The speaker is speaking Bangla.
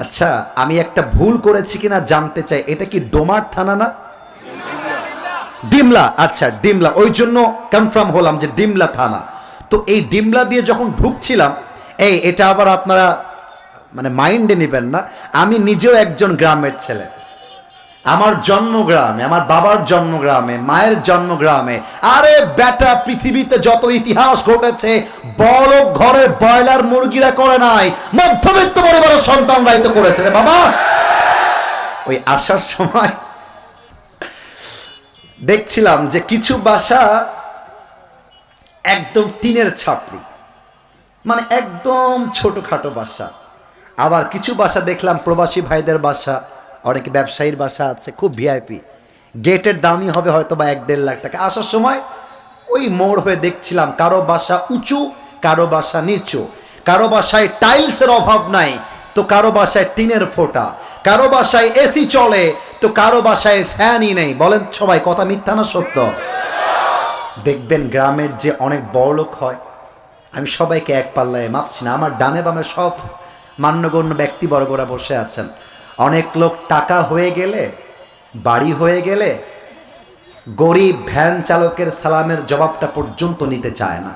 আচ্ছা, আমি একটা ভুল করেছি কিনা জানতে চাই, এটা কি ডোমার থানা না? ডিমলা, আচ্ছা ডিমলা, ওই জন্য কনফার্ম হলাম যে ডিমলা থানা। তো এই ডিমলা দিয়ে যখন ঢুকছিলাম, এটা আবার আপনারা মানে মাইন্ডে নেবেন না, আমি নিজেও একজন গ্রামের ছেলে। আমার জন্মগ্রামে, আমার বাবার জন্মগ্রামে, মায়ের জন্মগ্রামে। আরে বেটা, পৃথিবীতে যত ইতিহাস ঘটেছে বড় ঘরের ব্রয়লার মুরগিরা করে নাই, মধ্যবিত্ত পরিবারের সন্তানরাই তো করেছে রে বাবা। ওই আসার সময় দেখছিলাম যে কিছু বাসা একদম টিনের ছাপড়ি, মানে একদম ছোটখাটো বাসা। আবার কিছু বাসা দেখলাম প্রবাসী ভাইদের বাসা, অনেকে ব্যবসায়ীর বাসা আছে, খুব ভিআইপি, গেটের দামই হবে হয়তো বা 1-1.5 লাখ টাকা। আসার সময় ওই মোড় হয়ে দেখছিলাম কারো বাসা উঁচু, কারো বাসা নিচু, কারো বাসায় টাইলসের অভাব নাই তো কারো বাসায় টিনের ফোঁটা, কারো বাসায় এসি চলে তো কারো বাসায় ফ্যানই নেই। বলেন সবাই, কথা মিথ্যা না সত্য? দেখবেন গ্রামের যে অনেক বড়লোক হয়, আমি সবাইকে এক পাল্লায় মাপছি না, আমার ডানে বামে সব মান্যগণ্য ব্যক্তিবর্গরা বসে আছেন। অনেক লোক টাকা হয়ে গেলে, বাড়ি হয়ে গেলে গরিব ভ্যান চালকের সালামের জবাবটা পর্যন্ত নিতে চায় না।